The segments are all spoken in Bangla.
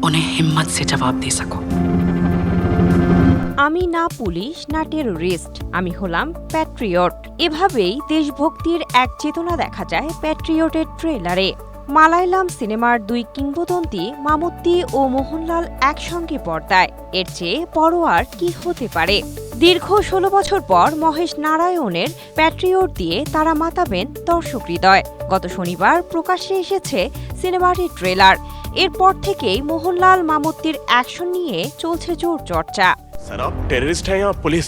उन्हें हिम्मत से जवाब दे सको। আমি না পুলিশ না টেরোরিস্ট, আমি হলাম প্যাট্রিয়ট। এভাবেই দেশভক্তির এক চেতনা দেখা যায় প্যাট্রিয়টের ট্রেলারে। মালায়ালাম সিনেমার দুই কিংবদন্তি মামুত্তি ও মোহনলাল একসঙ্গে পর্দায়, এর চেয়ে বড় আর কি হতে পারে। দীর্ঘ ১৬ বছর পর মহেশ নারায়ণের প্যাট্রিয়ট দিয়ে তারা মাতাবেন দর্শক হৃদয়। গত শনিবার প্রকাশ্যে এসেছে সিনেমাটির ট্রেলার। এরপর থেকেই মোহনলাল মামুত্তির অ্যাকশন নিয়ে চলছে জোর চর্চা। सर आप टेररिस्ट हैं या पुलिस?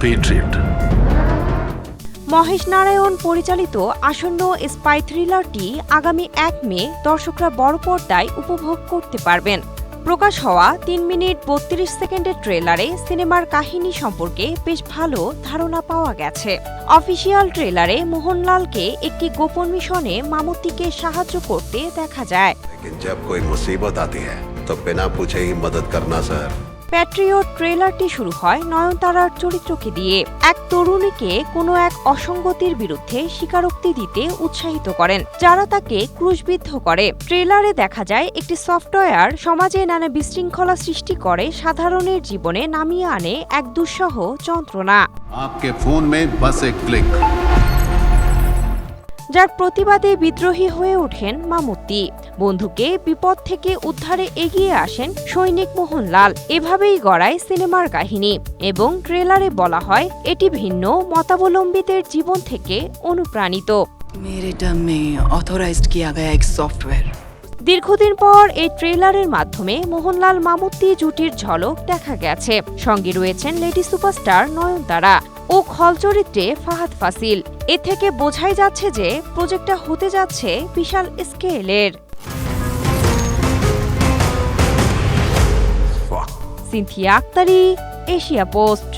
পেট্রিয়ট। মহেশ নারায়ণ পরিচালিত আসন্ন স্পাই থ্রিলারটি আগামী ১ মে দর্শকরা বড় পর্দায় উপভোগ করতে পারবেন। প্রকাশ হওয়া ৩ মিনিট ৩২ সেকেন্ডের ট্রেলারে সিনেমার কাহিনী সম্পর্কে বেশ ভালো ধারণা পাওয়া গেছে। অফিসিয়াল ট্রেলারে মোহনলালকে একটি গোপন মিশনে মামুত্তিকে সাহায্য করতে দেখা যায়। लेकिन जब कोई मुसीबत आती है तो बिना पूछे ही मदद करना सर। প্যাট্রিয়ট ট্রেলারটি শুরু হয় নয়নতারার চরিত্রকে দিয়ে। এক তরুণীকে কোনো এক অসঙ্গতির বিরুদ্ধে স্বীকারোক্তি দিতে উৎসাহিত করেন, যারা তাকে ক্রুশবিদ্ধ করে। ট্রেলারে দেখা যায় একটি সফটওয়্যার সমাজে নানা বিশৃঙ্খলা সৃষ্টি করে সাধারণের জীবনে নামিয়ে আনে এক দুঃসহ যন্ত্রণা, आपके फोन में बस एक क्लिक। যার প্রতিবাদে বিদ্রোহী হয়ে ওঠেন মামুত্তি। বন্ধুকে বিপদ থেকে উদ্ধারে এগিয়ে আসেন সৈনিক মোহনলাল। এভাবেই গড়ায় সিনেমার কাহিনী এবং ট্রেলারে বলা হয় এটি ভিন্ন মতাবলম্বীদের জীবন থেকে অনুপ্রাণিত। मेरे टर्म में ऑथोराइज्ड किया गया एक सॉफ्टवेयर। দীর্ঘদিন পর এই ট্রেলারের মাধ্যমে মোহনলাল মামুত্তি জুটির ঝলক দেখা গেছে। সঙ্গে রয়েছেন লেডি সুপারস্টার নয়নতারা ও খল চরিত্রে ফাহাদ ফাসিল। এ থেকে বোঝাই যাচ্ছে যে প্রজেক্টটা হতে যাচ্ছে বিশাল স্কেলের। Sinthia Aktari, Asia post.